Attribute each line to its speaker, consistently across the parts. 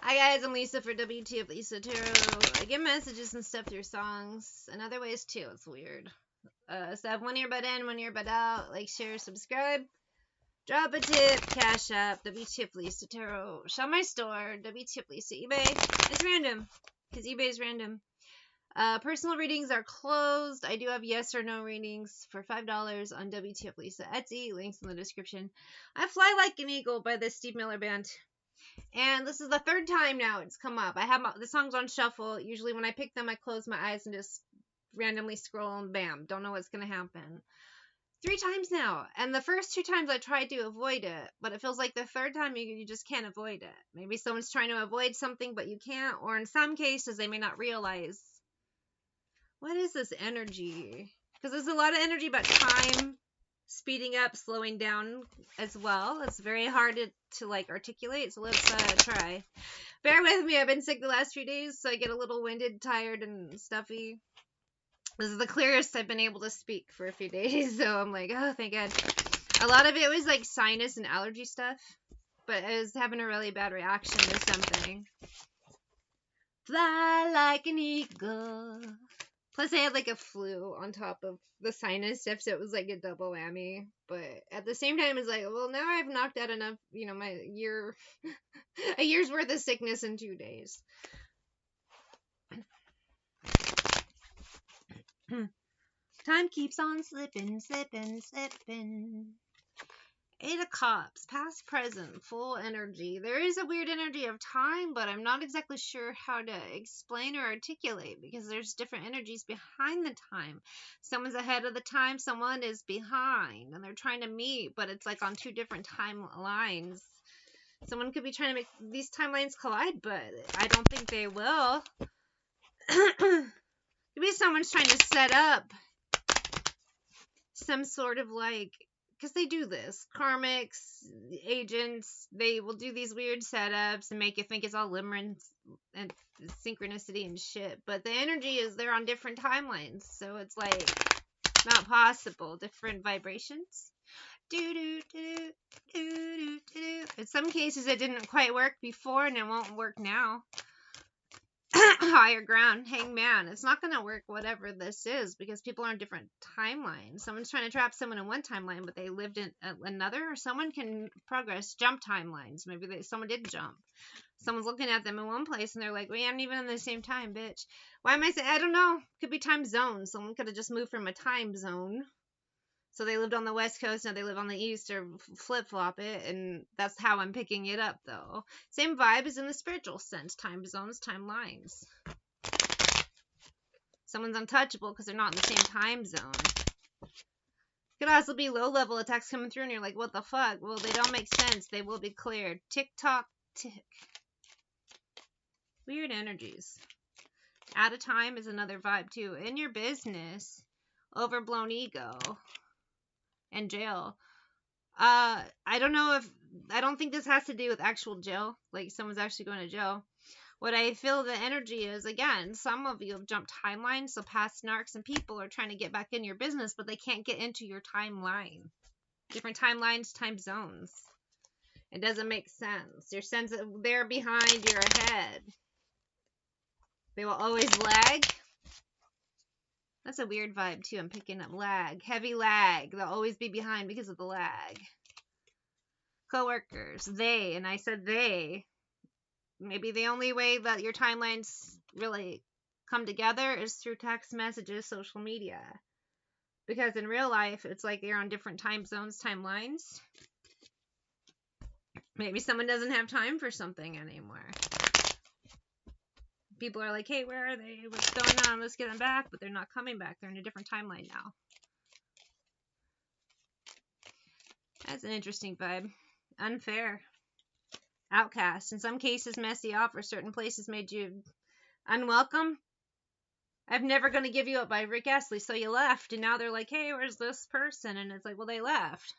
Speaker 1: Hi guys, I'm Lisa for wtfLisa Tarot. I get messages and stuff through songs and other ways too. It's weird. So I have one earbud in, one earbud out. Like, share, subscribe. Drop a tip, cash app, wtfLisa Tarot. Shop my store, wtfLisa eBay. It's random, because eBay is random. Personal readings are closed. I do have yes or no readings for $5 on wtfLisa Etsy. Links in the description. I Fly Like an Eagle by the Steve Miller Band. And this is the third time now it's come up. I have the songs on shuffle. Usually when I pick them, I close my eyes and just randomly scroll and bam, don't know what's going to happen. 3 times now. And the first 2 times I tried to avoid it, but it feels like the third time you just can't avoid it. Maybe someone's trying to avoid something, but you can't. Or in some cases, they may not realize. What is this energy? Because there's a lot of energy about time speeding up, slowing down as well. It's very hard to like articulate, so let's try. Bear with me, I've been sick the last few days, so I get a little winded, tired, and stuffy. This is the clearest I've been able to speak for a few days, so I'm like, oh, thank God. A lot of it was like sinus and allergy stuff, but I was having a really bad reaction to something. Fly like an eagle. Plus, I had like a flu on top of the sinus stuff, so it was like a double whammy. But at the same time, it's like, well, now I've knocked out enough, my a year's worth of sickness in 2 days. Time keeps on slipping, slipping, slipping. 8 of Cups, past, present, full energy. There is a weird energy of time, but I'm not exactly sure how to explain or articulate because there's different energies behind the time. Someone's ahead of the time, someone is behind, and they're trying to meet, but it's like on 2 different timelines. Someone could be trying to make these timelines collide, but I don't think they will. Maybe someone's trying to set up some sort of like, because they do this, karmics, agents, they will do these weird setups and make you think it's all limerence and synchronicity and shit, but the energy is they're on different timelines, so it's like not possible. Different vibrations. In some cases it didn't quite work before and it won't work now. Higher ground, hangman. It's not going to work whatever this is because people are on different timelines. Someone's trying to trap someone in one timeline, but they lived in another. Or someone can progress, jump timelines. Maybe someone did jump. Someone's looking at them in one place and they're like, we aren't even in the same time, bitch. Why am I saying? I don't know. Could be time zones. Someone could have just moved from a time zone. So they lived on the West Coast, now they live on the East, or flip-flop it, and that's how I'm picking it up, though. Same vibe as in the spiritual sense. Time zones, timelines. Someone's untouchable because they're not in the same time zone. Could also be low-level attacks coming through, and you're like, what the fuck? Well, they don't make sense. They will be cleared. Tick-tock, tick. Weird energies. Out of time is another vibe, too. In your business, overblown ego. And jail. I don't think this has to do with actual jail, like someone's actually going to jail. What I feel the energy is, again, some of you have jumped timelines, so past narcs and people are trying to get back in your business, but they can't get into your timeline. Different timelines, time zones. It doesn't make sense. Your sense of they're behind, you're ahead. They will always lag. That's a weird vibe, too. I'm picking up lag. Heavy lag. They'll always be behind because of the lag. Coworkers. They. And I said they. Maybe the only way that your timelines really come together is through text messages, social media. Because in real life, it's like you're on different time zones, timelines. Maybe someone doesn't have time for something anymore. People are like, hey, where are they? What's going on? Let's get them back. But they're not coming back. They're in a different timeline now. That's an interesting vibe. Unfair. Outcast. In some cases, messy offer. Certain places made you unwelcome. I'm never going to give you up by Rick Astley. So you left. And now they're like, hey, where's this person? And it's like, well, they left.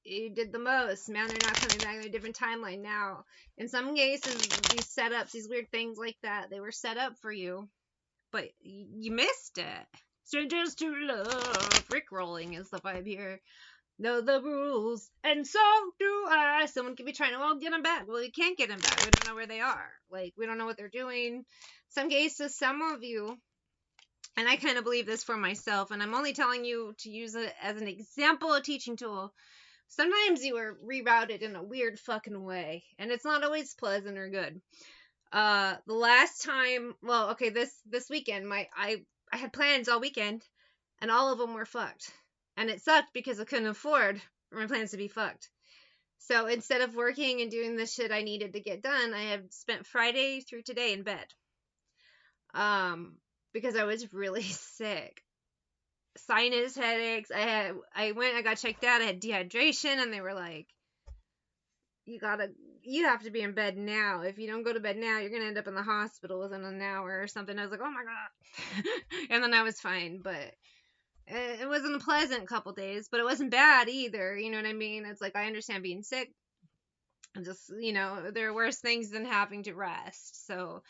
Speaker 1: You did the most. Man, they're not coming back. They're a different timeline now. In some cases, these setups, these weird things like that, they were set up for you, but you missed it. Strangers to love. Rickrolling is the vibe here. know the rules, and so do I. Someone could be trying to, well, get them back. Well, you can't get them back. We don't know where they are. Like, we don't know what they're doing. Some cases, some of you, and I kind of believe this for myself, and I'm only telling you to use it as an example, a teaching tool. Sometimes you are rerouted in a weird fucking way, and it's not always pleasant or good. The last time, well, okay, this weekend, I had plans all weekend, and all of them were fucked. And it sucked because I couldn't afford for my plans to be fucked. So instead of working and doing the shit I needed to get done, I have spent Friday through today in bed. Because I was really sick. Sinus headaches. I got checked out. I had dehydration, and they were like, you have to be in bed now. If you don't go to bed now, you're gonna end up in the hospital within an hour or something. I was like, oh my god. And then I was fine, but it wasn't a pleasant couple days, but it wasn't bad either. You know what I mean? It's like, I understand being sick. I'm just, there are worse things than having to rest. So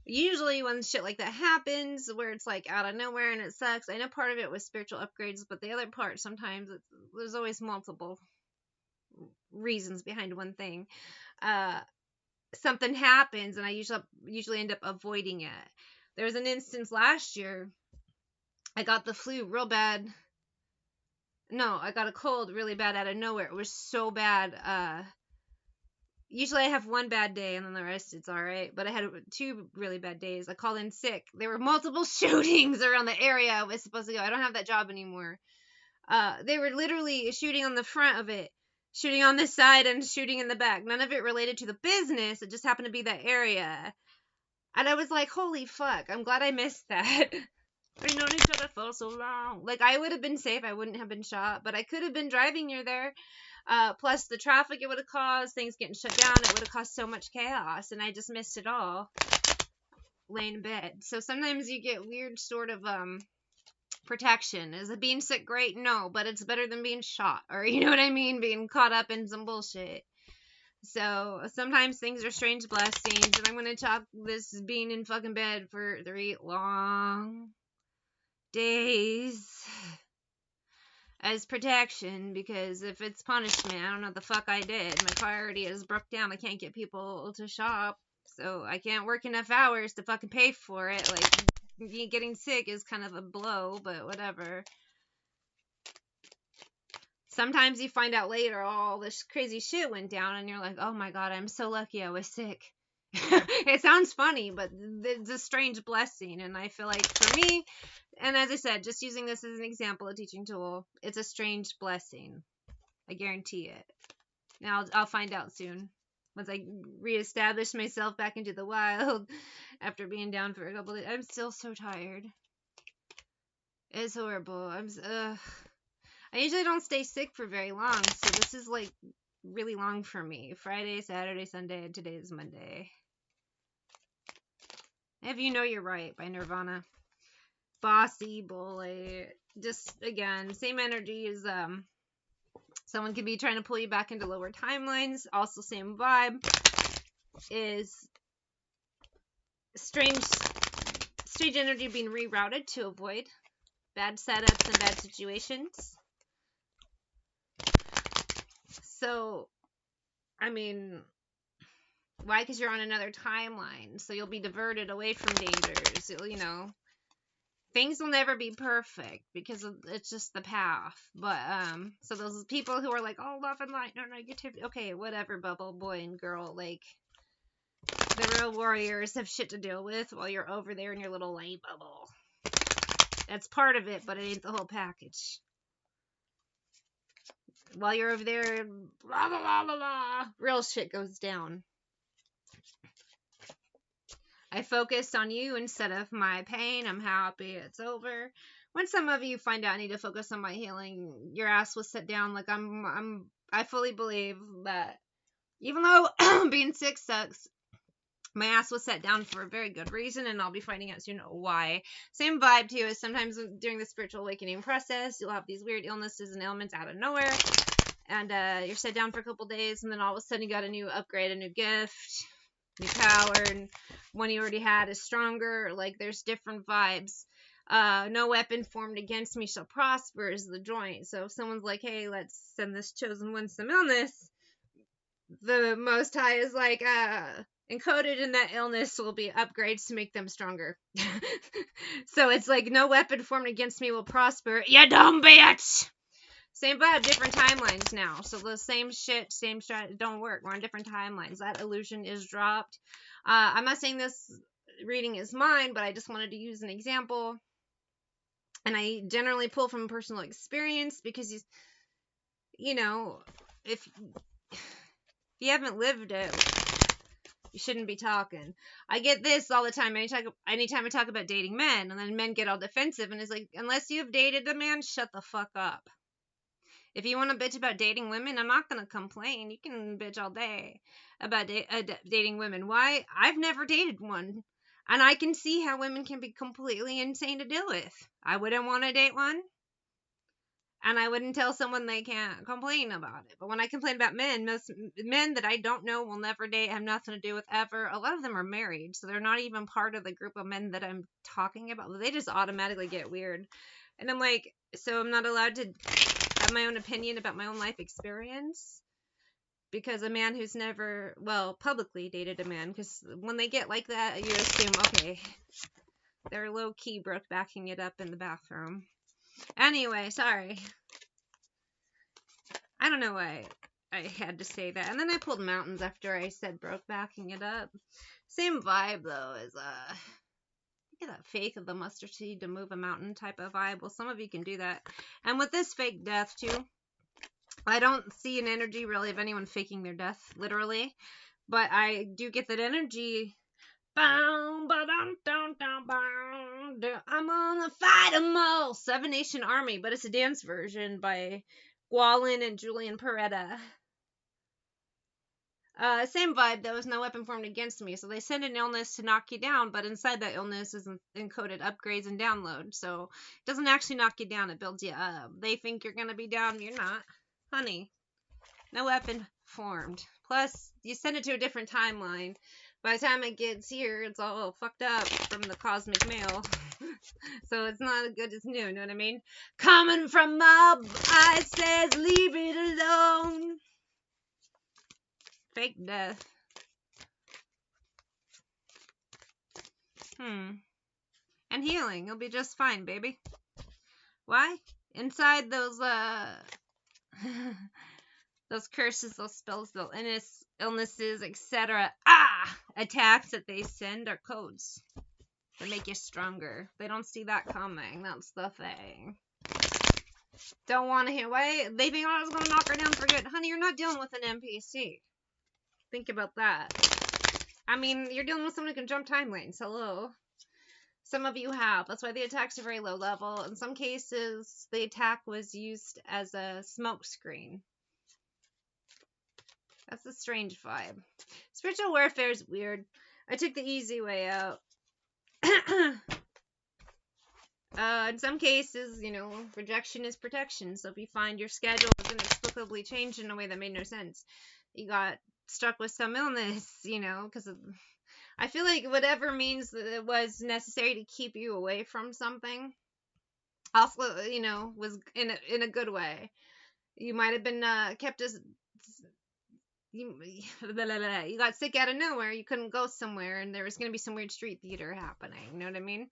Speaker 1: usually when shit like that happens, where it's like out of nowhere and it sucks, I know part of it was spiritual upgrades, but the other part, sometimes there's always multiple reasons behind one thing. Something happens, and I usually end up avoiding it. There was an instance last year. I got the flu real bad. No, I got a cold really bad out of nowhere. It was so bad. Usually I have one bad day and then the rest it's all right. But I had 2 really bad days. I called in sick. There were multiple shootings around the area I was supposed to go. I don't have that job anymore. They were literally shooting on the front of it, shooting on the side, and shooting in the back. None of it related to the business. It just happened to be that area. And I was like, holy fuck, I'm glad I missed that. We've known each other for so long. Like, I would have been safe. I wouldn't have been shot, but I could have been driving near there. Plus the traffic it would have caused, things getting shut down, it would have caused so much chaos, and I just missed it all laying in bed. So sometimes you get weird sort of protection. Is it being sick great? No, but it's better than being shot, or you know what I mean, being caught up in some bullshit. So sometimes things are strange blessings, and I'm gonna chalk this being in fucking bed for 3 long days as protection, because if it's punishment, I don't know what the fuck I did. My car already is broke down. I can't get people to shop, so I can't work enough hours to fucking pay for it. Like, getting sick is kind of a blow, but whatever. Sometimes you find out later all this crazy shit went down, and you're like, oh my god, I'm so lucky I was sick. It sounds funny, but it's a strange blessing, and I feel like for me, and as I said, just using this as an example, a teaching tool, it's a strange blessing. I guarantee it. Now I'll find out soon once I reestablish myself back into the wild after being down for a couple of days. I'm still so tired. It's horrible. I usually don't stay sick for very long, so this is like really long for me. Friday, Saturday, Sunday, and today is Monday. If You Know You're Right by Nirvana. Bossy bully. Just, again, same energy as someone could be trying to pull you back into lower timelines. Also same vibe. Is strange energy being rerouted to avoid bad setups and bad situations. So, I mean, why? Because you're on another timeline, so you'll be diverted away from dangers. Things will never be perfect because it's just the path. But so those people who are like, oh, love and light, no negativity. Okay, whatever, bubble boy and girl. Like, the real warriors have shit to deal with while you're over there in your little light bubble. That's part of it, but it ain't the whole package. While you're over there, blah, blah, blah, blah, blah, real shit goes down. I focused on you instead of my pain. I'm happy it's over. When some of you find out I need to focus on my healing, your ass was set down. Like, I fully believe that even though being sick sucks, my ass was set down for a very good reason, and I'll be finding out soon why. Same vibe too, is sometimes during the spiritual awakening process, you'll have these weird illnesses and ailments out of nowhere, and you're set down for a couple days, and then all of a sudden you got a new upgrade, a new gift, new power, and one you already had is stronger. Like, there's different vibes. No weapon formed against me shall prosper is the joint. So if someone's like, hey, let's send this chosen one some illness, the Most High is like, encoded in that illness will be upgrades to make them stronger. So it's like, no weapon formed against me will prosper. You dumb bitch! Same vibe, different timelines now. So the same shit, same strat, don't work. We're on different timelines. That illusion is dropped. I'm not saying this reading is mine, but I just wanted to use an example. And I generally pull from personal experience because, you know, if you haven't lived it, you shouldn't be talking. I get this all the time. Anytime I talk about dating men, and then men get all defensive, and it's like, unless you've dated a man, shut the fuck up. If you want to bitch about dating women, I'm not going to complain. You can bitch all day about dating women. Why? I've never dated one. And I can see how women can be completely insane to deal with. I wouldn't want to date one. And I wouldn't tell someone they can't complain about it. But when I complain about men, most men that I don't know, will never date, have nothing to do with ever, a lot of them are married. So they're not even part of the group of men that I'm talking about. They just automatically get weird. And I'm like, so I'm not allowed to have my own opinion about my own life experience? Because a man who's never, well, publicly dated a man, because when they get like that, you assume, okay, they're low-key broke backing it up in the bathroom. Anyway, sorry. I don't know why I had to say that. And then I pulled mountains after I said broke backing it up. Same vibe, though, as, get that faith of the mustard seed to move a mountain type of vibe. Well, some of you can do that. And with this fake death, too, I don't see an energy, really, of anyone faking their death, literally. But I do get that energy. I'm gonna fight 'em all. Seven Nation Army, but it's a dance version by Gwalin and Julian Peretta. Same vibe. There was no weapon formed against me. So they send an illness to knock you down, but inside that illness is encoded upgrades and download. So it doesn't actually knock you down. It builds you up. They think you're gonna be down. You're not. Honey. No weapon formed. Plus, you send it to a different timeline. By the time it gets here, it's all fucked up from the cosmic mail. So it's not as good as new, know what I mean? Coming from up, I says, leave it alone. Fake death. And healing. You'll be just fine, baby. Why? Inside those, those curses, those spells, those illnesses, etc. Attacks that they send are codes that make you stronger. They don't see that coming. That's the thing. Don't want to hear. Why? They think, I was going to knock her down for good. Honey, you're not dealing with an NPC. Think about that. I mean, you're dealing with someone who can jump timelines. Hello. Some of you have. That's why the attacks are very low level. In some cases, the attack was used as a smoke screen. That's a strange vibe. Spiritual warfare is weird. I took the easy way out. In some cases, you know, rejection is protection. So if you find your schedule is inexplicably changed in a way that made no sense, you got stuck with some illness, you know, because I feel like whatever means that it was necessary to keep you away from something, also, you know, was in a good way. You might have been kept as you got sick out of nowhere. You couldn't go somewhere, and there was going to be some weird street theater happening. You know what I mean?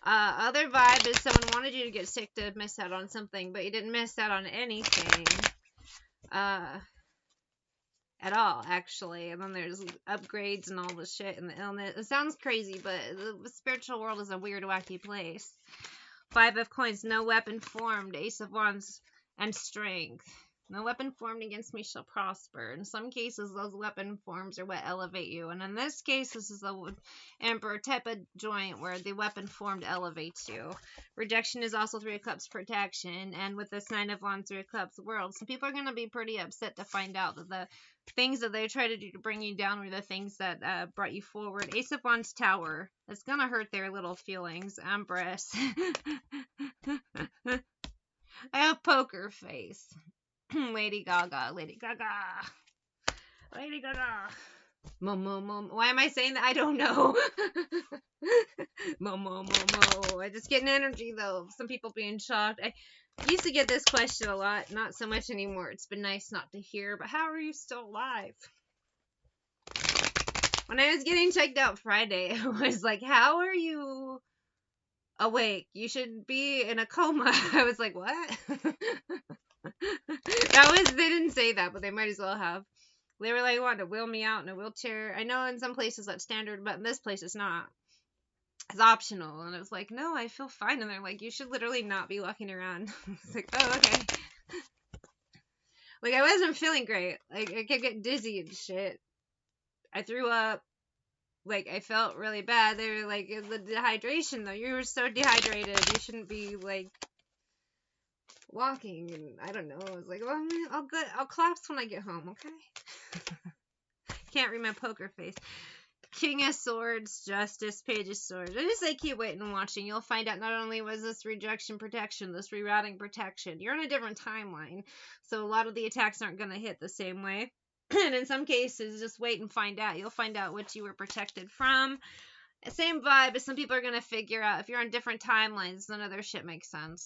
Speaker 1: Other vibe is someone wanted you to get sick to miss out on something, but you didn't miss out on anything. At all, actually. And then there's upgrades and all the shit and the illness. It sounds crazy, but the spiritual world is a weird, wacky place. 5 of coins, no weapon formed. Ace of wands and strength. No weapon formed against me shall prosper. In some cases, those weapon forms are what elevate you. And in this case, this is the Emperor type of joint where the weapon formed elevates you. Rejection is also 3 of Cups protection. And with this 9 of Wands, 3 of Cups world. Some people are going to be pretty upset to find out that the things that they try to do to bring you down were the things that brought you forward. Ace of Wands tower. It's going to hurt their little feelings. Empress. I have poker face. Lady Gaga. Lady Gaga. Lady Gaga. Why am I saying that? I don't know. I just get an energy though. Some people being shocked. I used to get this question a lot, not so much anymore. It's been nice not to hear, but how are you still alive? When I was getting checked out Friday, I was like, how are you awake? You should be in a coma. I was like, what? They didn't say that, but they might as well have. They were like, wanting to wheel me out in a wheelchair. I know in some places that's standard, but in this place it's not. It's optional. And I was like, no, I feel fine. And they're like, you should literally not be walking around. I was like, oh, okay. Like, I wasn't feeling great. Like, I kept getting dizzy and shit. I threw up. Like, I felt really bad. They were like, the dehydration, though. You were so dehydrated. You shouldn't be, like, walking. And I don't know. I was like, well, I'll collapse when I get home, okay? Can't read my poker face. King of Swords, Justice, Page of Swords. I just say keep waiting and watching. You'll find out not only was this rejection protection, this rerouting protection. You're in a different timeline, so a lot of the attacks aren't going to hit the same way. And in some cases, just wait and find out. You'll find out what you were protected from. Same vibe, but some people are going to figure out if you're on different timelines, none of their shit makes sense.